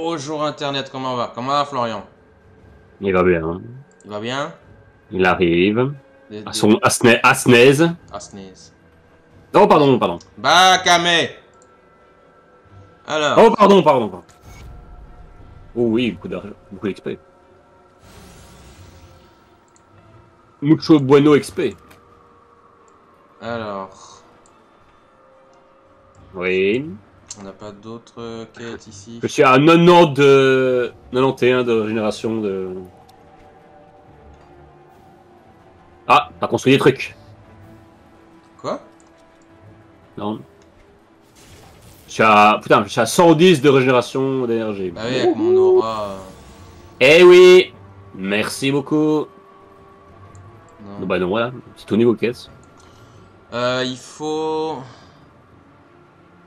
Bonjour Internet, comment va? Comment va Florian? Il va bien. Il va bien? Il arrive. Des, À des... son Asnaise. Ah, sneeze. Oh, pardon, pardon. Bakame! Alors, Oh, pardon, pardon, pardon. Oh oui, beaucoup d'argent, beaucoup d'XP. Mucho bueno XP. alors, Oui. on n'a pas d'autres quêtes ici. Je suis à 90 de... 91 de génération de... Ah, t'as construit des trucs. Quoi? Non. Putain, je suis à 110 de régénération d'énergie. Bah oui, avec mon aura. Eh oui. Merci beaucoup. Non. Bah non, voilà. C'est tout niveau caisse. Il faut...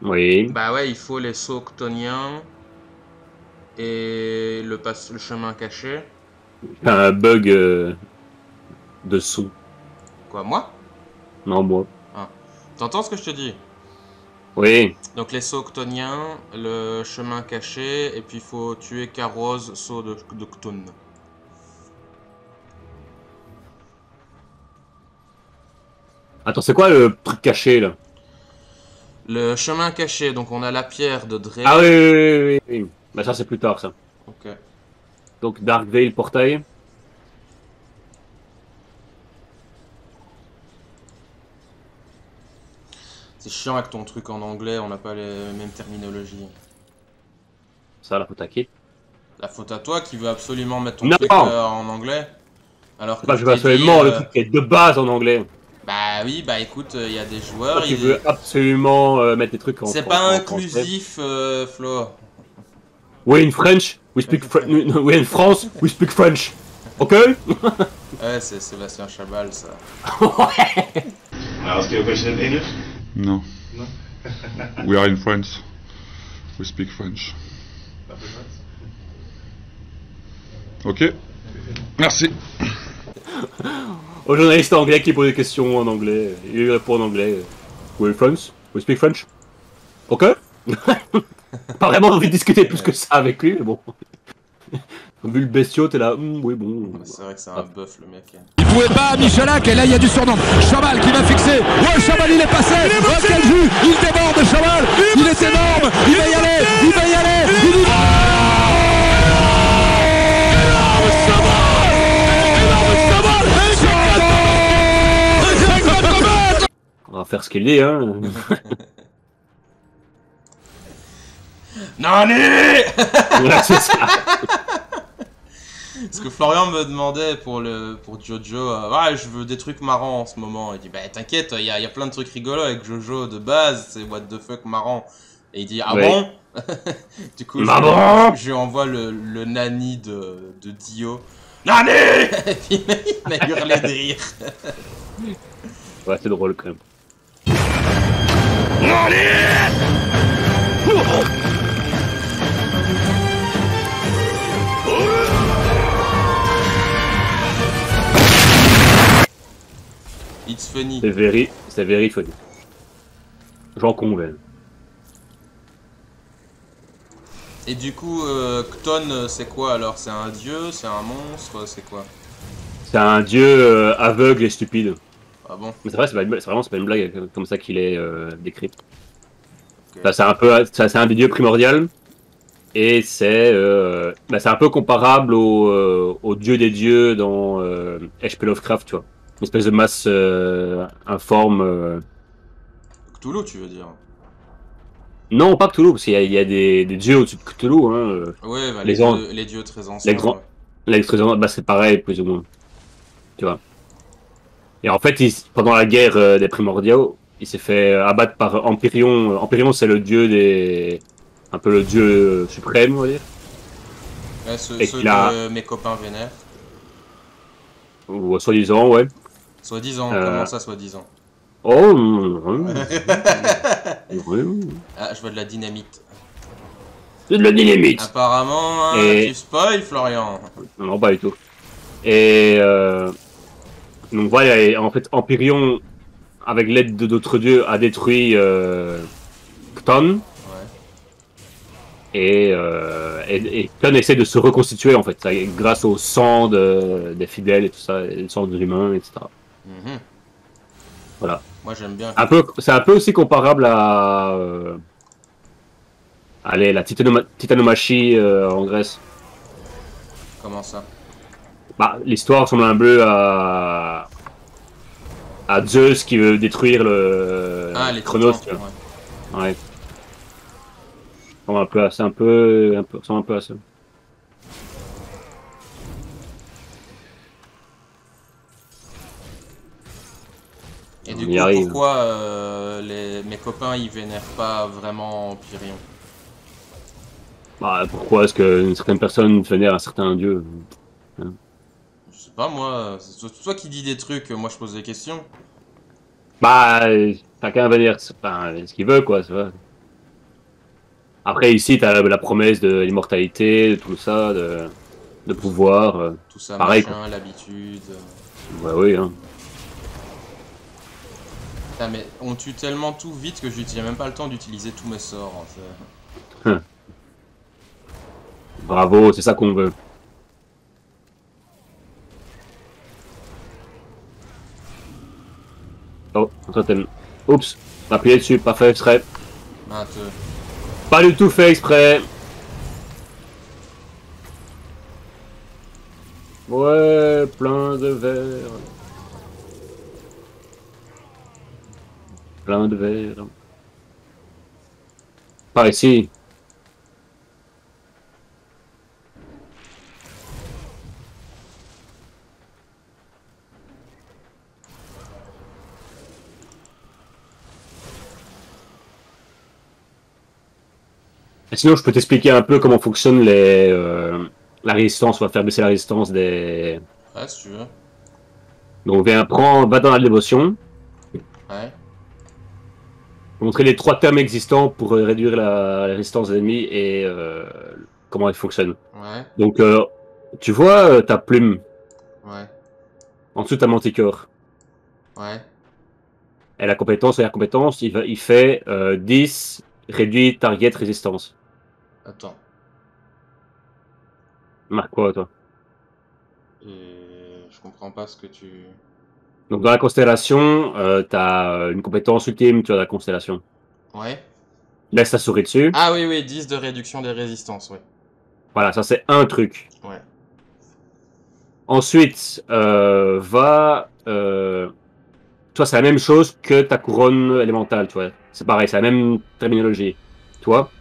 Oui. Bah ouais, il faut les sauts octoniens et le chemin caché. Un bug de son. Quoi, moi? Non, moi. Ah. T'entends ce que je te dis? Oui. Donc les sauts octoniens, le chemin caché, et puis il faut tuer Carroz, saut d'Octone. Attends, c'est quoi le truc caché là? Le chemin caché, donc on a la pierre de Dre. Ah oui, oui, oui, oui, oui. Bah ça c'est plus tard ça. Ok. Donc Dark Veil portail. C'est chiant avec ton truc en anglais, on n'a pas les mêmes terminologies. Ça la faute à qui? La faute à toi qui veut absolument mettre ton Non! truc en anglais. Alors que Bah je je veux t'ai dit... absolument le truc qui est de base en anglais. Bah oui, bah écoute, il y a des Toi joueurs... tu veux absolument mettre des trucs en C'est français. pas inclusif, Flo. We in French, we speak French. We in France, we speak French. Ok? Ouais, c'est Sébastien Chabal, ça. I ask you a question in English? No. No? We are in France. We speak French. Ok. Merci. Au journaliste anglais qui pose des questions en anglais, il répond en anglais. We in France, we speak French. Ok? Pas vraiment envie de discuter plus que ça avec lui, mais bon. Vu le bestiau, t'es là, oui bon. C'est vrai que c'est un bœuf, le mec. Il pouvait pas, Michalak, et là il y a du surnom. Chabal qui va fixer. Ouais, Chabal il est passé. Oh, quel jus. Il déborde, Chabal. Il est énorme. Il va y aller. Il va y aller. Il y On va faire ce qu'il dit, hein. Nani! Voilà, c'est ça. Parce que Florian me demandait pour Jojo, ouais, je veux des trucs marrants en ce moment. Il dit, bah t'inquiète, il y a plein de trucs rigolos avec Jojo de base, c'est what the fuck marrant. Et il dit, ah Oui. bon? Du coup, je lui envoie le nani de Dio. Nani! Et puis il a hurlé de rire. Ouais, c'est drôle quand même. It's funny. C'est very funny. J'en convainc. Et du coup, Cton, c'est quoi alors? C'est un dieu? C'est un monstre? C'est quoi? C'est un dieu aveugle et stupide. Ah bon? Mais c'est vrai, c'est pas une blague comme ça qu'il est décrit. Ok. Bah, c'est un des dieux primordial. Et c'est un peu comparable au dieu des dieux dans H.P. Lovecraft, tu vois. Une espèce de masse informe. Cthulhu, tu veux dire? Non, pas Cthulhu, parce qu'il y a des dieux au-dessus de Cthulhu. Hein. Ouais, bah, Les les dieux très anciens. les grands- Ouais. L'extrusion, bah, c'est pareil, plus ou moins. Tu vois. Et en fait, pendant la guerre des primordiaux, il s'est fait abattre par Empyrion. Empyrion, c'est le dieu des. Un peu le dieu suprême, on va dire. Ouais, ceux Et que qu'il a- mes copains vénèrent. Ou soi-disant, ouais. Soi-disant, comment ça, soi-disant? Oh, ouais. Ah, je vois de la dynamite. C'est de la dynamite. Apparemment, hein, Et- tu spoil, Florian. Non, pas du tout. Et donc voilà, et en fait, Empyrion, avec l'aide de d'autres dieux, a détruit Cton. Ouais. et Khan essaie de se reconstituer en fait, grâce au sang des fidèles et tout ça, et le sang de l'humain, etc. Mhm. Voilà. Moi j'aime bien. C'est un peu aussi comparable à allez, la titanomachie en Grèce. Comment ça? Bah, l'histoire ressemble un peu à Zeus qui veut détruire Les Chronos. titans, ouais. Ouais. Ressemble un peu à ça, ressemble un peu à ça. Et du On y coup, arrive. pourquoi mes copains ils vénèrent pas vraiment Empyrion? Bah, pourquoi est-ce qu'une certaine personne vénère un certain dieu? Je sais pas moi, c'est toi qui dis des trucs, moi je pose des questions. Bah, chacun vénère ce qu'il veut, quoi, ça va. Après, ici, t'as la promesse de l'immortalité, de tout ça, de pouvoir. Tout ça, Pareil, machin, l'habitude. Ouais, oui, hein. Putain, mais on tue tellement tout vite que j'ai même pas le temps d'utiliser tous mes sorts. En fait. Bravo, c'est ça qu'on veut. Oh, oups, appuyez dessus, pas fait exprès. Matheux. Pas du tout fait exprès. Ouais, plein de verre. Plein de verre. Par ici. Et sinon, je peux t'expliquer un peu comment fonctionne la résistance. On va faire baisser la résistance des. Ouais, si tu veux. Donc, va dans la dévotion. Ouais. Montrer les 3 termes existants pour réduire la résistance des ennemis et comment ils fonctionnent. Ouais. Donc, tu vois ta plume. Ouais. En dessous, ta manticore. Ouais. Et la compétence, il fait 10 réduit target résistance. Attends. Marque quoi, toi? Je comprends pas ce que tu... Donc, dans la constellation, t'as une compétence ultime, tu as la constellation. Ouais. Laisse ta souris dessus. Ah oui, oui, 10 de réduction des résistances, oui. Voilà, ça c'est un truc. Ouais. Ensuite, toi, c'est la même chose que ta couronne élémentale, tu vois. C'est pareil, c'est la même terminologie. Toi,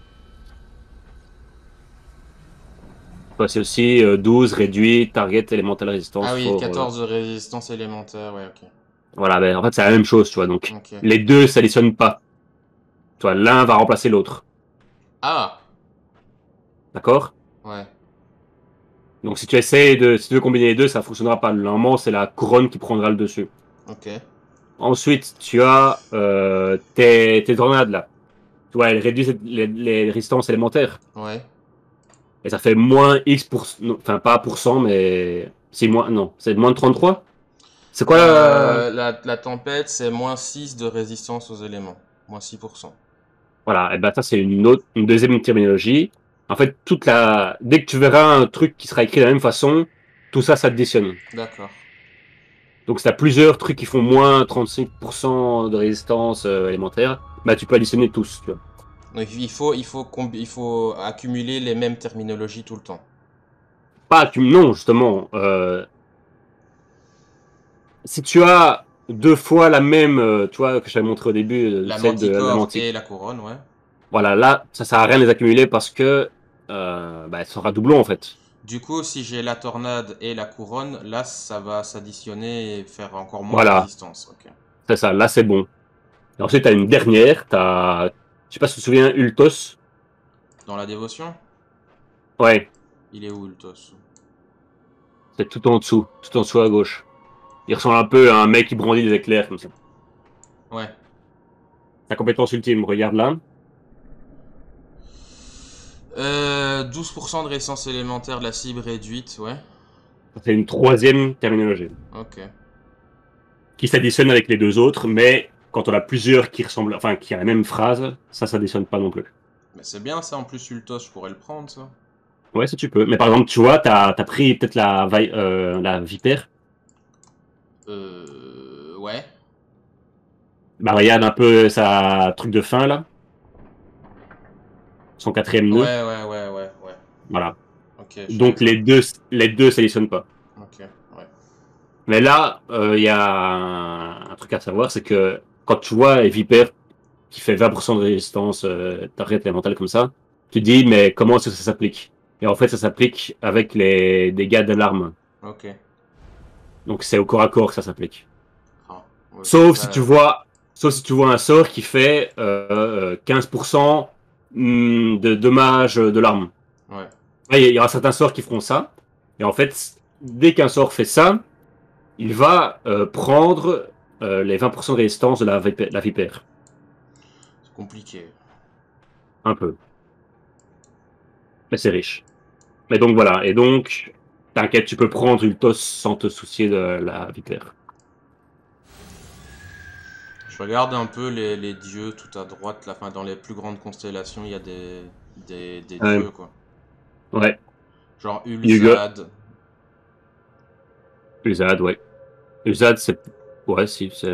c'est aussi 12 réduit, target, élémental résistance. Ah oui, 14 de résistance élémentaire, ouais, ok. Voilà, ben, en fait, c'est la même chose, tu vois. Donc, Ok. les deux s'additionnent pas. Tu vois, l'un va remplacer l'autre. Ah! D'accord? Ouais. Donc, si tu veux combiner les deux, ça fonctionnera pas. Normalement, c'est la couronne qui prendra le dessus. Ok. Ensuite, tu as tes tornades, là. Tu vois, elles réduisent les résistances élémentaires. Ouais. Et ça fait moins X enfin, pas pour cent, mais. C'est moins. Non, c'est moins de 33. C'est quoi La tempête, c'est moins 6 de résistance aux éléments. Moins 6%. Voilà, et ben ça, c'est une deuxième terminologie. En fait, dès que tu verras un truc qui sera écrit de la même façon, tout ça s'additionne. D'accord. Donc, si tu as plusieurs trucs qui font moins 35% de résistance élémentaire, bah, tu peux additionner tous, tu vois. Donc il faut accumuler les mêmes terminologies tout le temps. Non, justement. Si tu as 2 fois la même, tu vois, que je t'avais montré au début, La celle de la manticore mantique. et la couronne, ouais. Voilà, là, ça sert à rien de les accumuler parce que bah, ça sera doublon en fait. Du coup, si j'ai la tornade et la couronne, là, ça va s'additionner et faire encore moins de Voilà, résistance. Ok. c'est ça, là c'est bon. Et ensuite, tu as une dernière, je sais pas si tu te souviens, Ultos. Dans la dévotion, Ouais, il est où, Ultos? c'est tout en dessous à gauche. Il ressemble un peu à un mec qui brandit des éclairs comme ça. Ouais. Ta compétence ultime, regarde là. 12% de résistance élémentaire de la cible réduite, ouais. C'est une troisième terminologie Ok. qui s'additionne avec les deux autres, mais quand on a plusieurs qui ressemblent, enfin qui a la même phrase, ça s'additionne pas non plus. Mais C'est bien ça, en plus Ultos, je pourrais le prendre ça. Ouais, si tu peux. Mais par exemple, tu vois, t'as pris peut-être la vipère. Ouais. Bah regarde un peu sa truc de fin là. Son quatrième nœud. Ouais. Voilà. Ok, je Donc fais les deux sélectionnent pas. ça. Ok, ouais. Mais là, il y a un truc à savoir, c'est que quand tu vois les vipères qui fait 20% de résistance d'arrêt élémentale comme ça, tu te dis mais comment est-ce que ça s'applique? Et en fait, ça s'applique avec les dégâts d'alarme. Ok. Donc c'est au corps à corps que ça s'applique. Ah, ouais, Sauf si ça- tu vois, sauf si tu vois un sort qui fait 15% de dommages de l'arme. Ouais. Là, il y aura certains sorts qui feront ça. Et en fait, dès qu'un sort fait ça, il va prendre les 20% de résistance de la vipère. C'est compliqué. Un peu. Mais c'est riche. Mais donc voilà. Et donc, t'inquiète, tu peux prendre Ultos sans te soucier de la vipère. Je regarde un peu les dieux tout à droite, là, enfin, dans les plus grandes constellations, il y a des Ouais. dieux, quoi. Ouais. Genre Hugo, Ulzad. Uzad, ouais. Uzad, c'est. Ouais, si, c'est.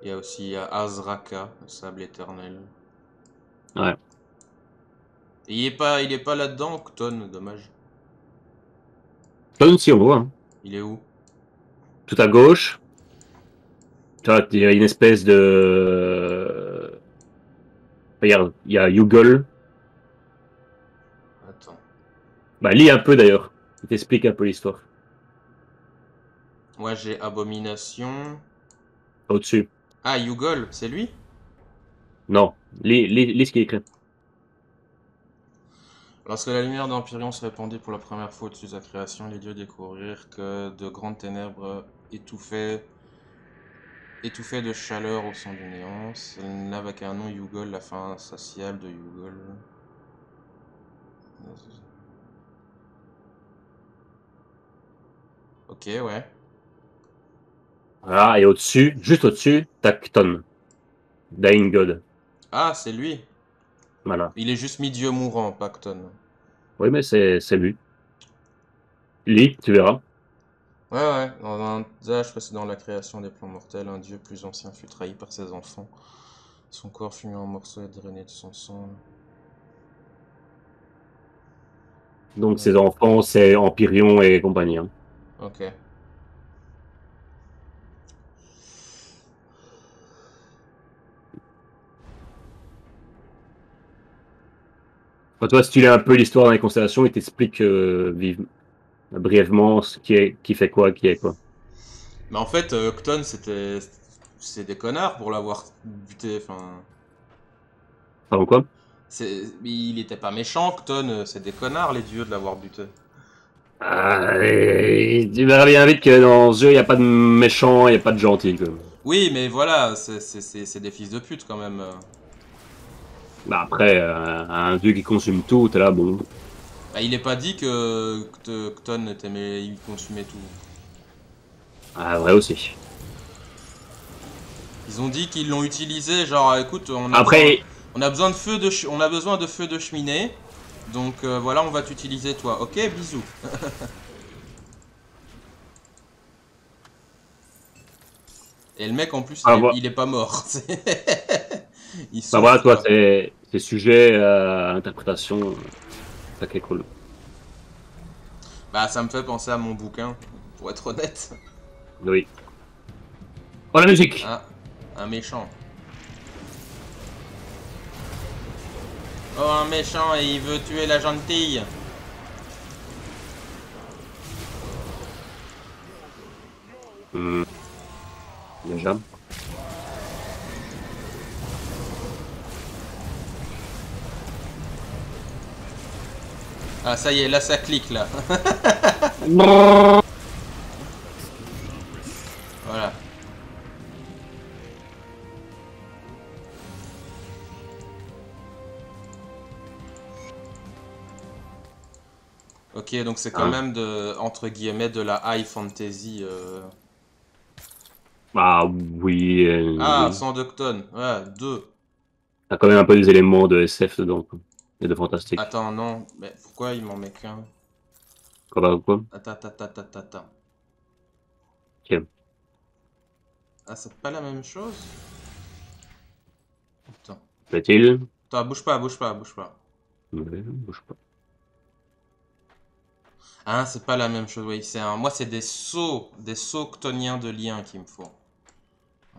Il y a aussi Azraka, le sable éternel. Ouais. Et il est pas là-dedans, Octon, dommage. Donne si on voit. Hein. Il est où? Tout à gauche, tu vois, il y a une espèce de. Regarde, il y a Yugol. Attends. Bah, lis un peu d'ailleurs. Il t'explique un peu l'histoire. Moi j'ai Abomination. Au-dessus. Ah, Yugol, c'est lui? Non. Lis ce qui est écrit. Lorsque la lumière d'Empyrion se répandit pour la première fois au-dessus de sa création, les dieux découvrirent que de grandes ténèbres étouffaient de chaleur au son du néant. Elle n'avait qu'un nom, Yugol, la fin insatiable de Yugol. Ok, ouais. Voilà, et au-dessus, juste au-dessus, t'as Kton. Dying God. Ah, c'est lui. Voilà. Il est juste mi-dieu mourant, Pacton. Oui, mais c'est lui. Lis, tu verras. Ouais. Dans un âge précédant la création des plans mortels, un dieu plus ancien fut trahi par ses enfants. Son corps fut mis en morceaux et drainé de son sang. Donc, ses enfants, c'est Empyrion et compagnie. Hein. Ok. Enfin, toi, si tu lis un peu l'histoire dans les constellations, il t'explique brièvement qui fait quoi, qui est quoi. Mais en fait, Octon, c'est des connards pour l'avoir buté. Enfin, Pardon, quoi? il était pas méchant, Octon. C'est des connards, les dieux, de l'avoir buté. Tu verras bien vite que dans ce jeu, il n'y a pas de méchant, il n'y a pas de gentil. Quoi. Oui, mais voilà, c'est des fils de pute quand même. Bah après, un dieu qui consomme tout, t'es là, bon. Bah, il est pas dit que Octon il consumait tout. Ah, vrai aussi. Ils ont dit qu'ils l'ont utilisé, genre, écoute, Après, on a besoin de on a besoin de feu de cheminée. Donc voilà, on va t'utiliser toi. Ok, bisous. Et le mec en plus, il est pas mort. Il bah voilà, souffre, toi, quoi. c'est sujet à interprétation. Ça qui est cool. Bah ça me fait penser à mon bouquin, pour être honnête. Oui. Oh, la musique! Ah, un méchant. Oh, un méchant et il veut tuer la gentille. Déjà. Ah ça y est, là ça clique là. Voilà. Ok, donc c'est quand même entre guillemets de la high fantasy. Ah oui. Ah, Oui. 100 d'octone. Ouais, 2. T'as quand même un peu des éléments de SF dedans, quoi. Et de fantastique. Attends, non, mais pourquoi il m'en met qu'un? Quoi? Attends. Ok. Ah, c'est pas la même chose? Attends. Plaît-il? Attends, bouge pas. Ouais, bouge pas. Ah, c'est pas la même chose, oui. Moi, c'est des sauts ctoniens de lien qu'il me faut.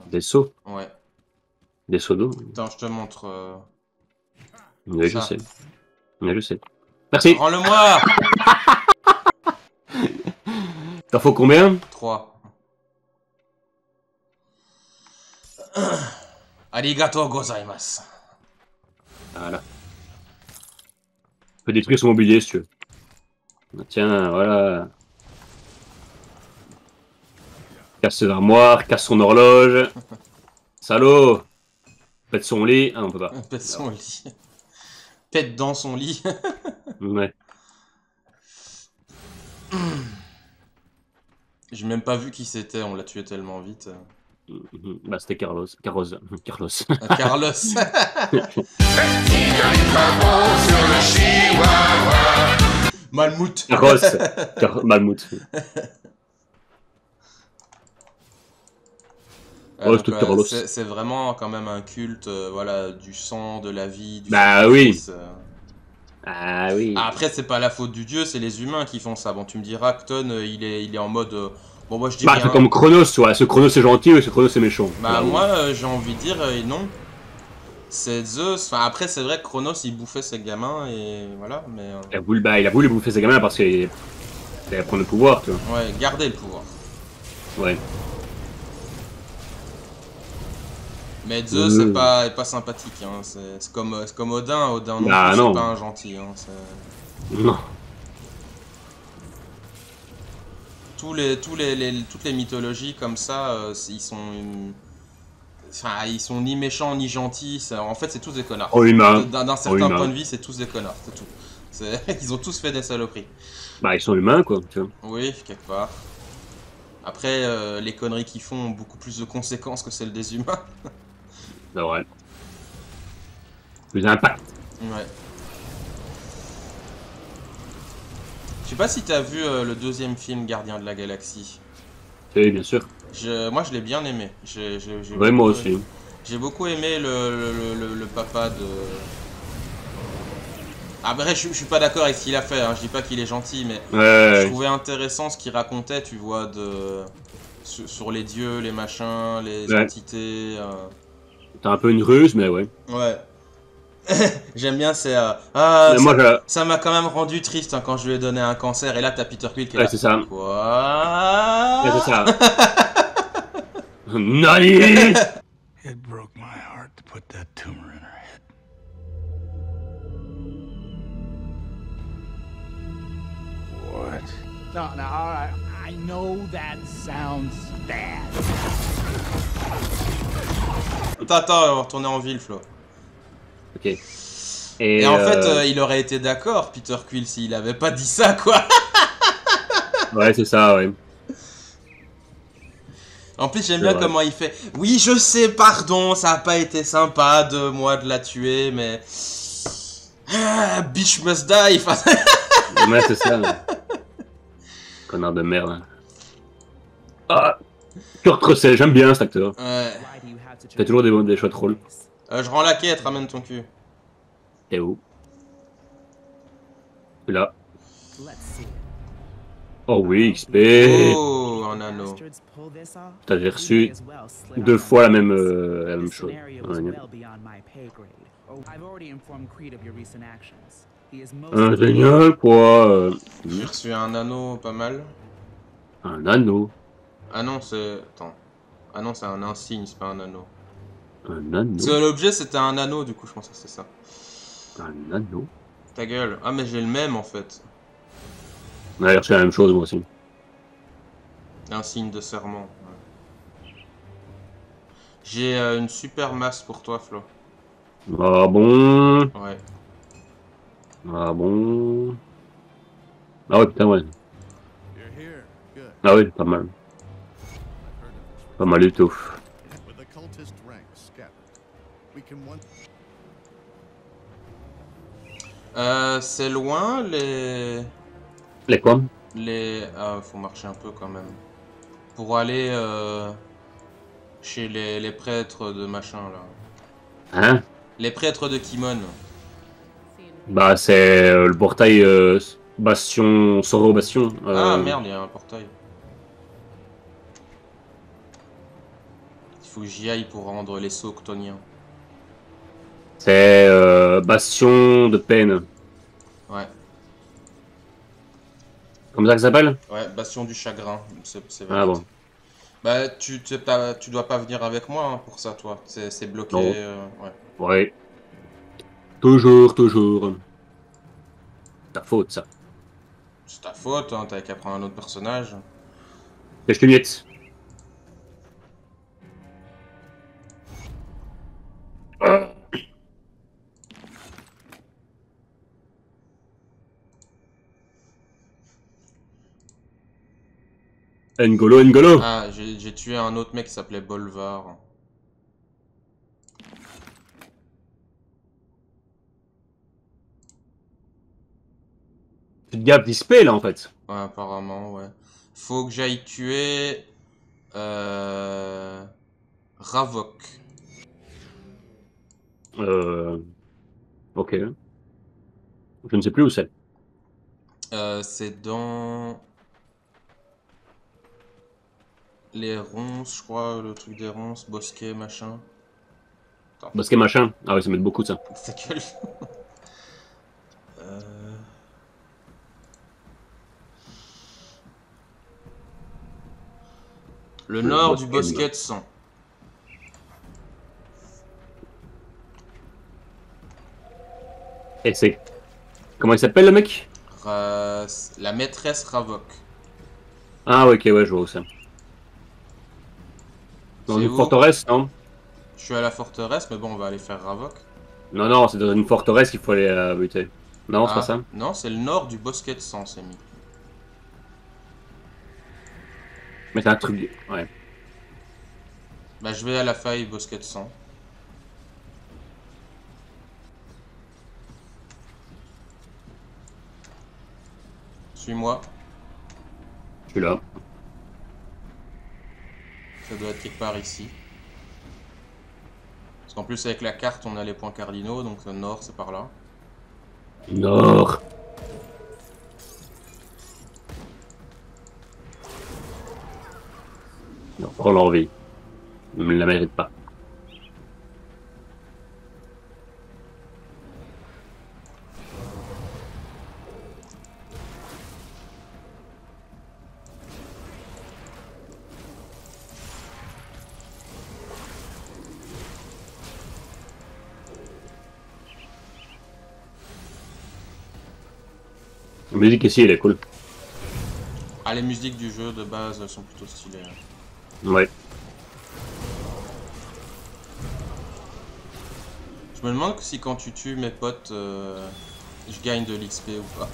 Des sauts? Ouais. Des sauts d'eau? Attends, je te montre. Oui, je ça. sais. Oui, je sais. Merci! Rends-le-moi! T'en faut combien? 3. Arigato gozaimasu. Voilà. On peut détruire son mobilier si tu veux. Tiens, voilà. Casse ses armoires, casse son horloge. Salaud! Pète son lit. Ah non, on peut pas. Pète son lit. Pète dans son lit. Ouais. J'ai même pas vu qui c'était, on l'a tué tellement vite. Bah, c'était Carlos. Carlos. Carlos. Malmout. Malmout. Oh, Donc, c'est Carlos. c'est vraiment quand même un culte, voilà, du sang, de la vie, du Bah sacrifice, oui. Ah oui. Après, c'est pas la faute du dieu, c'est les humains qui font ça. Bon, tu me diras, Cton, il est en mode... bon, moi, je dis Bah, rien. c'est comme Chronos, tu vois. Ce Chronos c'est gentil et ce Chronos c'est méchant. Bah, Alors, moi, j'ai envie de dire, non. C'est Zeus. Enfin, après, c'est vrai que Chronos, il bouffait ses gamins, et voilà, mais... il a voulu bouffer ses gamins parce qu'il allait prendre le pouvoir, tu vois. Ouais, garder le pouvoir. Ouais. Mais Zeus, c'est pas sympathique, hein. C'est comme Odin. Odin, non, Bah, plus, non. c'est pas un gentil, hein. Non. Toutes les mythologies comme ça, ils sont... Enfin, ils sont ni méchants ni gentils. En fait, c'est tous des connards. Oh, humain. D'un certain point de vue, c'est tous des connards, c'est tout. Ils ont tous fait des saloperies. Bah, ils sont humains, quoi, tu vois. Oui, quelque part. Après, les conneries qu'ils font ont beaucoup plus de conséquences que celles des humains. C'est vrai. Plus d'impact. Ouais. Je sais pas si t'as vu le deuxième film Gardien de la Galaxie. Oui, bien sûr. Moi, je l'ai bien aimé. Ouais, moi aussi. J'ai beaucoup aimé le papa de... Après, je suis pas d'accord avec ce qu'il a fait, hein. Je dis pas qu'il est gentil, mais je trouvais intéressant ce qu'il racontait, tu vois, sur les dieux, les machins, les entités. T'as un peu une ruse, mais ouais. Ouais. J'aime bien, c'est... ça m'a quand même rendu triste, hein, quand je lui ai donné un cancer, et là t'as Peter Quill qui est là. Ouais, c'est ça. Quoi? Ouais, c'est ça. Nani? It broke my heart to put that tumor in her head. What? No, all right. I know that sounds bad. Attends, on va retourner en ville, Flo. Ok. Et en fait, il aurait été d'accord, Peter Quill, s'il avait pas dit ça, quoi. Ouais, c'est ça, ouais. En plus, j'aime bien comment il fait. Oui, je sais, pardon, ça a pas été sympa de moi de la tuer, mais... bitch must die. Ouais, c'est ça. Connard de merde. Ah, Kurt Russell, j'aime bien cet acteur. Ouais. Il fait toujours des choix de rôle. Je rends la quête, ramène ton cul. Et où? Là. Oh oui, XP. Oh, un anneau. T'avais reçu 2 fois la même chose. Génial, quoi. J'ai reçu un anneau pas mal. Un anneau. Ah non, c'est... Attends. Ah non, c'est un insigne, c'est pas un anneau. Un anneau. Parce que l'objet, c'était un anneau, du coup, je pense que c'était ça. Un anneau. Ta gueule. Ah, mais j'ai le même, en fait. Ouais, j'ai reçu la même chose, moi aussi. Un signe de serment. Ouais. J'ai une super masse pour toi, Flo. Ah bon? Ouais. Ah bon? Ah ouais, putain, ouais. Ah oui, pas mal. Pas mal du tout. C'est loin Les quoi? Ah, faut marcher un peu quand même. Pour aller chez les prêtres de machin là. Hein? Les prêtres de Kimon. Bah, c'est le portail Bastion, Soro Bastion. Ah merde, il y a un portail. Il faut que j'y aille pour rendre les sauts octoniens. C'est Bastion de Peine. Ouais, Comme ça que ça s'appelle? ouais, bastion du chagrin. C'est Ah valide. bon. Bah, tu dois pas venir avec moi hein, pour ça, toi. C'est bloqué. Non. Ouais. Ouais. Toujours, toujours. Ta faute, ça. C'est ta faute, hein, t'avais qu'à prendre un autre personnage. Pêche les miettes. N'Golo, N'Golo. Ah, j'ai tué un autre mec qui s'appelait Bolvar. Tu te gaves d'XP là en fait. Ouais, apparemment, ouais. Faut que j'aille tuer... Ravok. Ok. Je ne sais plus où c'est. C'est dans... Les ronces, je crois, le truc des ronces, bosquet, machin. Attends, Parce que machin. Ah oui, ça met beaucoup de ça. ta gueule. Le nord du bosquet de sang. Et c'est... Comment il s'appelle le mec? La maîtresse Ravok. Ah ouais, ok, ouais, je vois où c'est. Dans C'est une où? forteresse, non? Je suis à la forteresse, mais bon, on va aller faire Ravok. Non, non, c'est dans une forteresse qu'il faut aller buter. Non, c'est Ah, pas ça. non, c'est le nord du bosquet de sang, c'est mis. Mais c'est un truc... Ouais. Bah, je vais à la faille bosquet de sang. Suis-moi. Je suis là. Ça doit être quelque part ici. Parce qu'en plus, avec la carte, on a les points cardinaux, donc le nord, c'est par là. Nord. Non, prends l'envie. Ne me la mérite pas. La musique ici, elle est cool. Ah, les musiques du jeu de base sont plutôt stylées. Ouais. Je me demande si quand tu tues mes potes, je gagne de l'XP ou pas.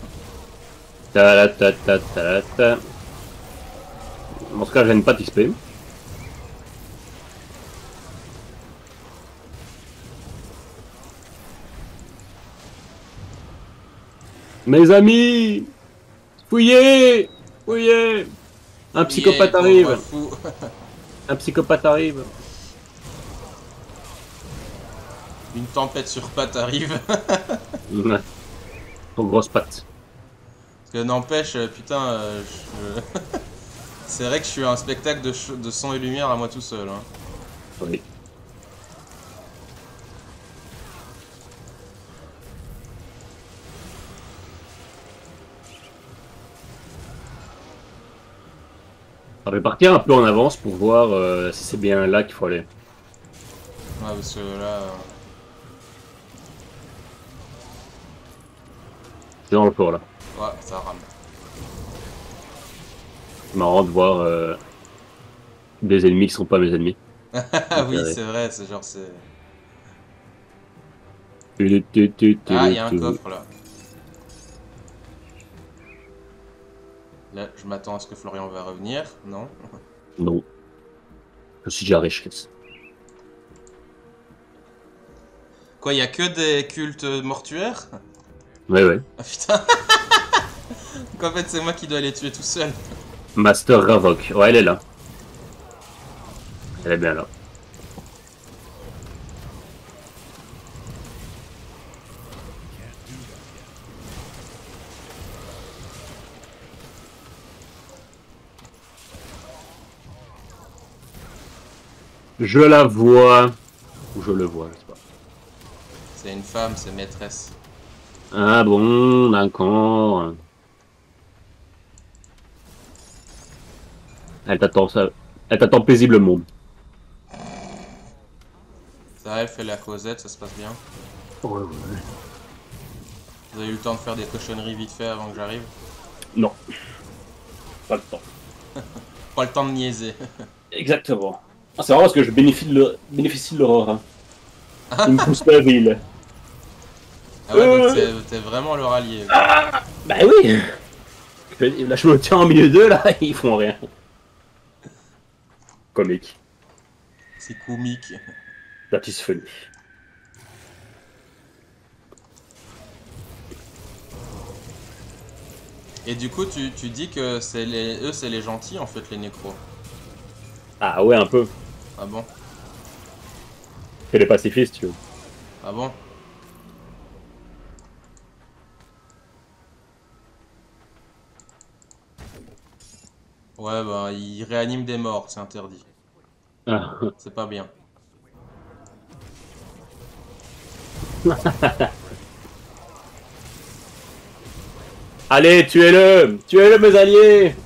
Ta ta ta ta ta. Dans ce cas, je gagne pas d'XP. Mes amis, fouillez, fouillez. Un psychopathe Yeah, arrive. pauvre fou. Un psychopathe arrive. Une tempête sur pattes arrive. Ouais. Trop grosse patte. Parce que n'empêche, putain, c'est vrai que je suis un spectacle de son et lumière à moi tout seul. Hein. Oui. On va partir un peu en avance pour voir si c'est bien là qu'il faut aller. Ouais, parce que là... C'est dans le fort là. ouais, ça rame. C'est marrant de voir des ennemis qui sont pas mes ennemis. Ah oui, c'est vrai, c'est genre c'est... Ah, Il il y a un coffre là. Là, je m'attends à ce que Florian va revenir, non? Non. Je suis déjà riche. Quoi, il y a que des cultes mortuaires? Ouais, ouais. Ah putain. Donc en fait c'est moi qui dois les tuer tout seul. Master Ravok. Ouais, elle est là. Elle est bien là. Je la vois. Ou je le vois, je sais pas. C'est une femme, c'est maîtresse. Ah bon, d'accord. Elle t'attend ça. Elle t'attend paisiblement. Ça elle fait la causette, ça se passe bien. Ouais, ouais. Vous avez eu le temps de faire des cochonneries vite fait avant que j'arrive? Non. Pas le temps. Pas le temps de niaiser. Exactement. Ah, c'est marrant parce que je bénéficie de l'aurore. Hein. Il me pousse la ville. Ah ouais, donc t'es vraiment le rallier. Ah, bah oui. Là, je me tiens au milieu d'eux, là, ils font rien. Comique. C'est comique. That is funny. Et du coup, tu dis que eux, c'est les gentils, en fait, les nécros. Ah ouais, un peu. Ah bon? C'est les pacifistes, tu vois. Ah bon? Ouais, bah, ils réaniment des morts, c'est interdit. Ah. C'est pas bien. Allez, tuez-le! Tuez-le, mes alliés!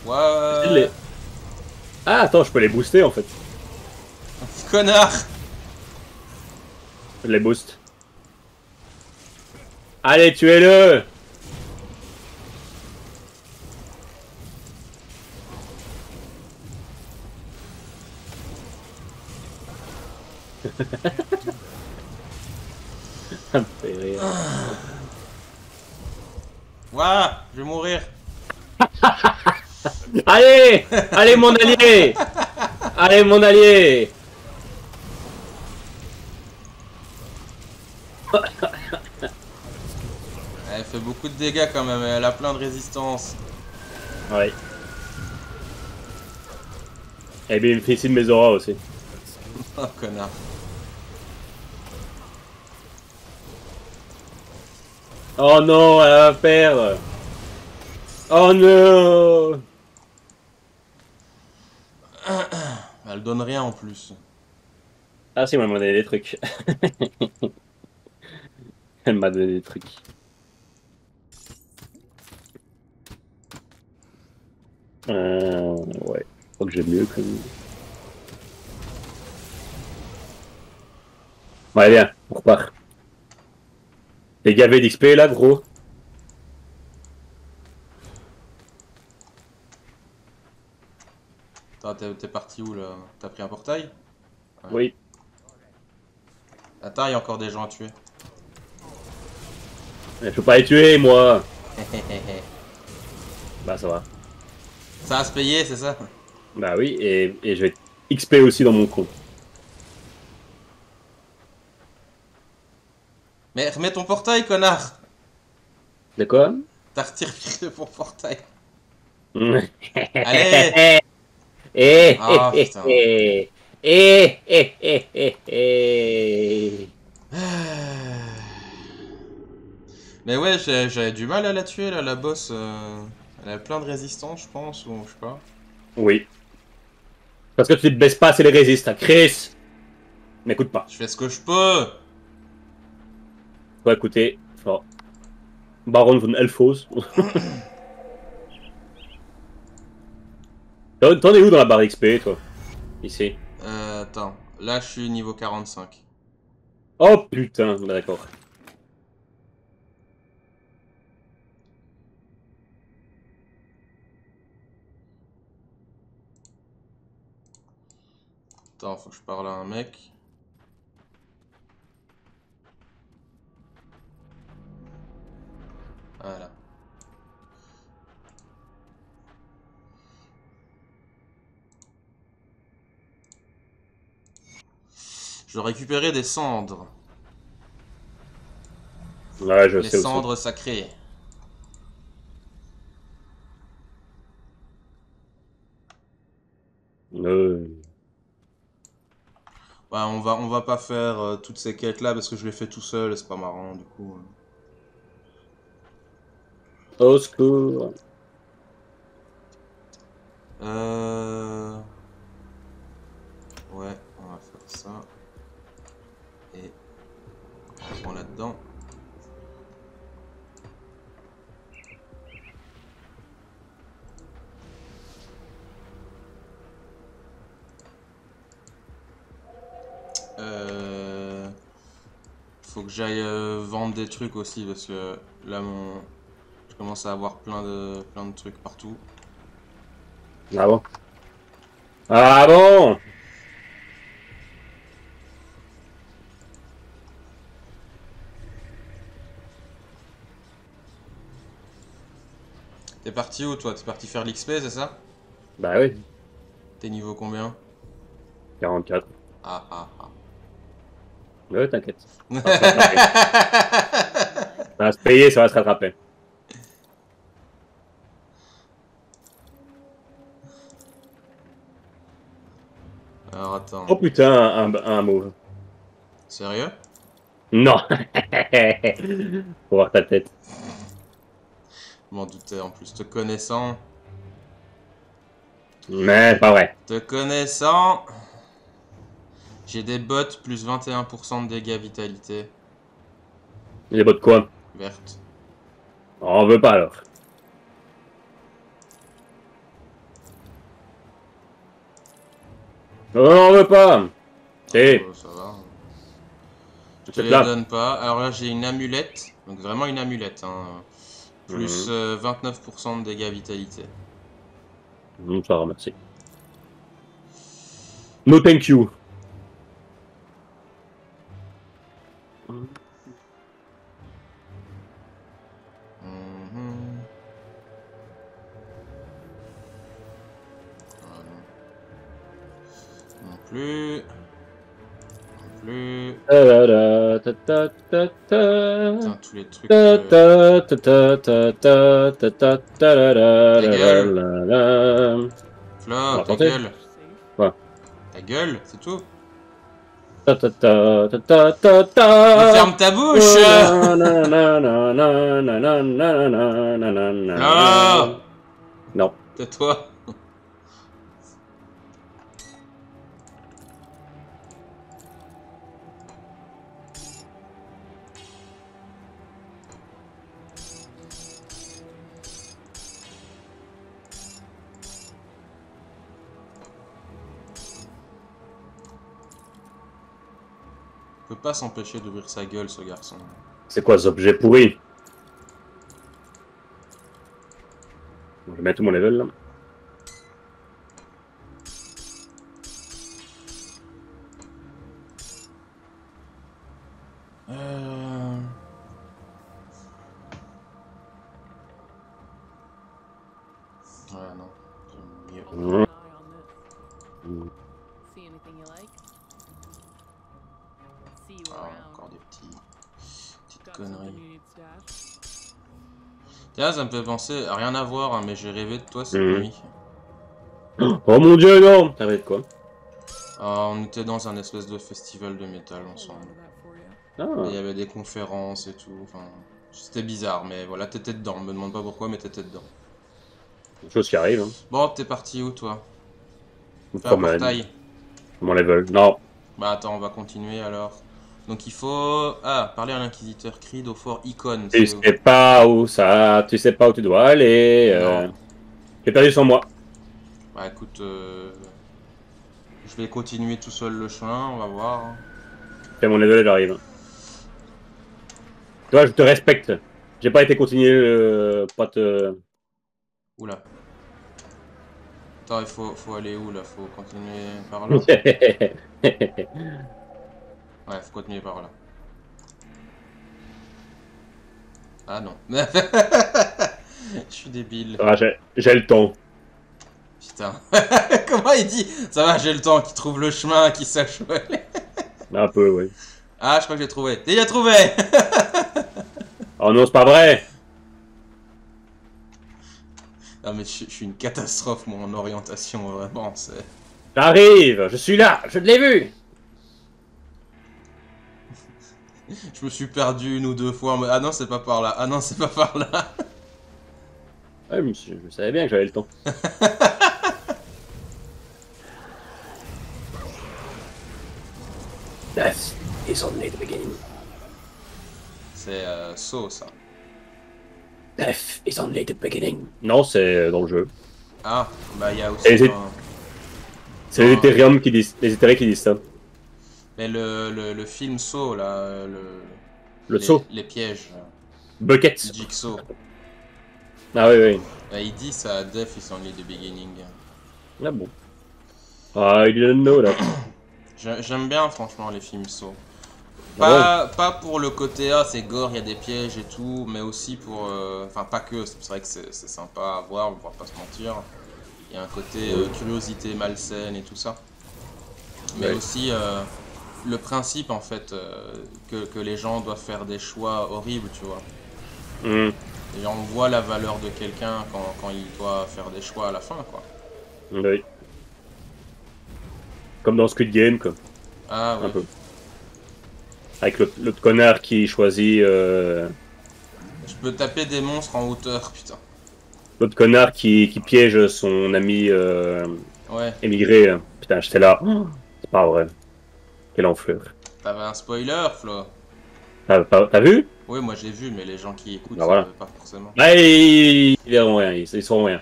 Ouais. Ah, attends, je peux les booster, en fait. Connard! Je les booste. Allez, tuez-le! Ça me fait rire. Ouah, je vais mourir. Allez! Allez, mon allié! Allez, mon allié! Elle fait beaucoup de dégâts quand même, elle a plein de résistance. Ouais. Et bien, il me fait ici de mes auras aussi. Oh, connard. Oh non, elle va perdre! Oh non! Elle donne rien en plus. Ah si, elle m'a donné des trucs. Elle m'a donné des trucs. Ouais. Je crois que j'aime mieux quand même. Ouais, bien, on repart. T'es gavé d'XP là, gros? T'es parti où là? T'as pris un portail? Ouais. Oui. Attends, il y a encore des gens à tuer. Je peux pas les tuer, moi! Bah, ça va. Ça va se payer, c'est ça? Bah oui, et je vais XP aussi dans mon compte. Mais remets ton portail, connard! De quoi? T'as retiré mon portail. Allez! Allez! Ah, putain. Mais ouais, j'avais du mal à la tuer là, la boss. Elle a plein de résistance, je pense, ou je sais pas. Oui. Parce que tu te baisses pas, c'est les résistes, Chris! M'écoute pas. Je fais ce que je peux! Toi, écoutez, enfin, Baron von Elfos. T'en es où dans la barre XP, toi? Ici. Attends, là je suis niveau 45. Oh putain, bah, d'accord. Attends, faut que je parle à un mec. Voilà. Je dois récupérer des cendres. Ouais, je Les sais aussi. cendres sacrées. Ouais, on va pas faire toutes ces quêtes là parce que je les fais tout seul et c'est pas marrant du coup. Au secours. Ouais, on va faire ça. Et on prend là-dedans. Faut que j'aille vendre des trucs aussi parce que là je commence à avoir plein de trucs partout. Ah bon? Ah bon? T'es parti où toi? T'es parti faire l'XP, c'est ça? Bah oui, T'es niveau combien? 44. Ah ah ah. Ouais, t'inquiète. Ça va se rattraper. Ça va se payer, ça va se rattraper. Alors attends. Oh putain, un move. Sérieux? Non. Faut voir ta tête. Je m'en doutais en plus. Te connaissant. Mais pas vrai. Te connaissant. J'ai des bottes plus 21% de dégâts vitalité. Les bots de quoi? Verte. On veut pas alors. Non, on veut pas. Si. Ça va. Je te C'est les là. donne pas. Alors là j'ai une amulette. Donc vraiment une amulette. Hein. Plus 29% de dégâts vitalité. Ça va, merci. No thank you. Mhm. Non plus. Non plus. Putain, tous les trucs. Flo, ta gueule. Quoi? Ta gueule, c'est tout. Ferme Ferme ta bouche. Flo. Non. Tais-toi. Il peut pas s'empêcher d'ouvrir sa gueule, ce garçon. C'est quoi cet objet pourri? Je vais mettre tout mon level là. Ouais, non. J'aime mieux. Mmh. See anything you like? See you Ah, around. encore des petites Got something conneries. you need stashed? Tiens, ça me fait penser, rien à voir, hein, mais j'ai rêvé de toi cette Mhm. nuit. Oh mon dieu, non! T'as rêvé de quoi? On était dans un espèce de festival de métal ensemble. Et il y Ah, avait des conférences et tout. Enfin, c'était bizarre, mais voilà, t'étais dedans. Me demande pas pourquoi, mais t'étais dedans. des choses qui arrivent. Hein. Bon, t'es parti où toi? Une Fais un promène. portail. Mon level. Non. Bah attends, on va continuer alors. Donc il faut... Ah, parler à l'inquisiteur Creed au fort Icon. Tu C'est où? sais pas où ça, tu sais pas où tu dois aller. Non. J'ai perdu sans moi. Bah écoute, je vais continuer tout seul le chemin, on va voir. Fais mon level, j'arrive. Toi, je te respecte. J'ai pas été continuer pas te. Oula. Attends, faut aller où là? Faut continuer par là? Ouais, faut continuer par là. Ah non. Je suis débile. Ah, j'ai le temps. Putain. Comment il dit? Ça va, j'ai le temps, qui trouve le chemin, qui sache où aller. Un peu, oui. Ah, je crois que j'ai trouvé. Il a trouvé. Oh non, c'est pas vrai. Non mais je suis une catastrophe moi en orientation, vraiment, c'est... J'arrive, je suis là, je l'ai vu. Je me suis perdu une ou deux fois, mais... Ah non, c'est pas par là, ah non, c'est pas par là. Ouais, monsieur, je savais bien que j'avais le temps. Death is only the beginning. C'est So, ça. Death is only the beginning. Non, c'est dans le jeu. Ah, bah il y a aussi... Et c'est- un- C'est les Ethereum qui disent, les Ethereum qui disent ça. Mais le film So, là, Le saut. les pièges, Bucket. Jigsaw, Ah oui, oui. bah, il dit ça, Death is only the beginning. Ah bon. I didn't know that. J'aime bien franchement les films So. Ah Pas pour le côté ah c'est gore, il y a des pièges et tout, mais aussi pour... Enfin pas que, c'est vrai que c'est sympa à voir, on va pas se mentir. Il y a un côté curiosité malsaine et tout ça. Mais Ouais. aussi le principe en fait que les gens doivent faire des choix horribles, tu vois. Hmm. Et on voit la valeur de quelqu'un quand il doit faire des choix à la fin, quoi. Oui. Comme dans Squid Game, quoi. Ah Un ouais. peu. Avec l'autre connard qui choisit... Je peux taper des monstres en hauteur, putain. L'autre connard qui piège son ami Ouais. émigré. Là. Putain, j'étais là. Oh, c'est pas vrai. Quel enflure. T'avais un spoiler, Flo. T'as vu? Oui, moi j'ai vu, mais les gens qui écoutent, Bah voilà. pas forcément. Ah, ils verront rien, ils sauront rien.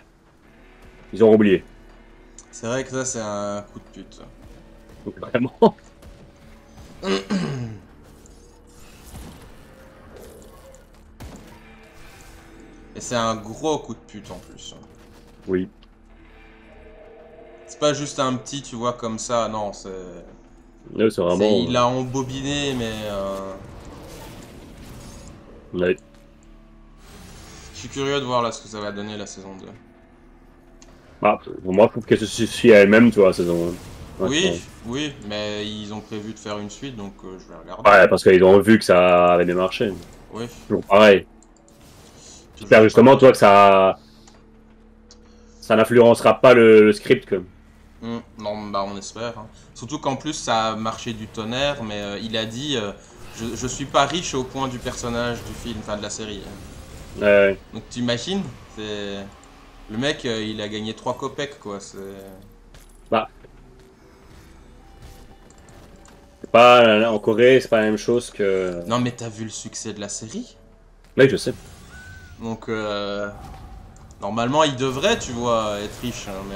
Ils auront oublié. C'est vrai que ça, c'est un coup de pute. Donc, vraiment. Et c'est un gros coup de pute en plus. Oui. C'est pas juste un petit, tu vois, comme ça, non, c'est... Ouais, c'est vraiment... Il a embobiné, mais... Ouais. Je suis curieux de voir là ce que ça va donner la saison 2. Bah, pour moi, je trouve qu'elle se suffit à elle-même, tu vois, la saison 1. Oui, oui, mais ils ont prévu de faire une suite, donc je vais regarder. Ouais, parce qu'ils ont vu que ça avait démarché. Oui. Toujours pareil. J'espère justement, toi, que ça n'influencera pas le script, quoi. Non, bah on espère. Hein. Surtout qu'en plus ça a marché du tonnerre, mais il a dit je suis pas riche au point du personnage du film, enfin de la série. Ouais. Donc t'imagines, c'est le mec il a gagné 3 copecs quoi. C'est Bah. C'est pas... En Corée, c'est pas la même chose que... non mais t'as vu le succès de la série, Oui, je sais. donc normalement il devrait tu vois être riche, hein, mais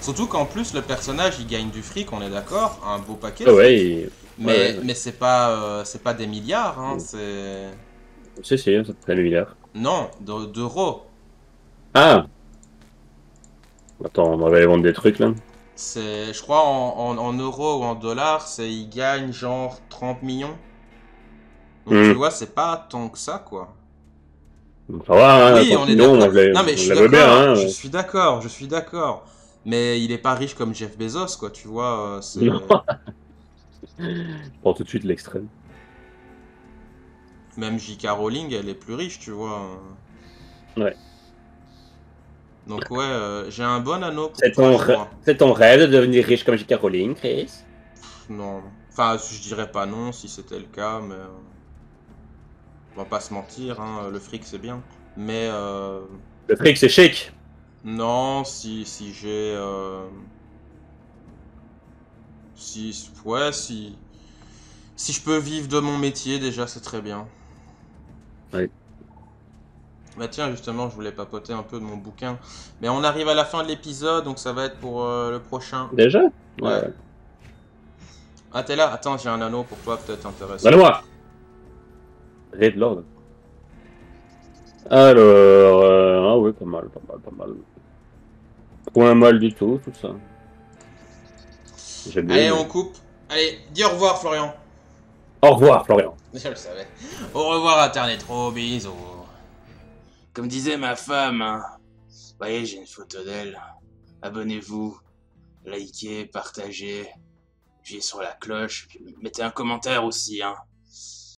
surtout qu'en plus le personnage il gagne du fric, on est d'accord, un beau paquet. Ah ouais, Mais c'est pas des milliards, hein, c'est... Si, ça fait le milliard. Non, d'euros. Ah! Attends, on va aller vendre des trucs, là. C'est, je crois, en euros ou en dollars, il gagne genre 30 millions. Donc tu vois, c'est pas tant que ça, quoi. Ça va, hein, Oui, on est non, d'accord. Non, mais je suis bien, hein. je suis d'accord. Mais il est pas riche comme Jeff Bezos, quoi, tu vois. C'est... Non. Je prends tout de suite l'extrême. Même J.K. Rowling, elle est plus riche, tu vois. Ouais. Donc ouais, j'ai un bon anneau pour C'est toi, ton, je crois. c'est ton rêve de devenir riche comme J.K. Rowling, Chris? Non. Enfin, je dirais pas non si c'était le cas, mais... on va pas se mentir, hein, le fric c'est bien. Mais Le fric, c'est chic. non, si j'ai... Si je peux vivre de mon métier, déjà c'est très bien. Oui. Bah tiens, justement, je voulais papoter un peu de mon bouquin. Mais on arrive à la fin de l'épisode, donc ça va être pour le prochain. Déjà? Ouais. Ah, t'es là? Attends, j'ai un anneau pour toi, peut-être intéressant. Donne-moi! Red Lord. Alors, ah oui, pas mal. Point mal du tout ça. J'aime bien. Allez, on coupe. Allez, dis au revoir, Florian. Au revoir, Florian. Je le savais. Au revoir, Internet. Gros bisous. Comme disait ma femme, hein. Voyez, j'ai une photo d'elle. Abonnez-vous, likez, partagez. Appuyez sur la cloche, puis mettez un commentaire aussi, hein.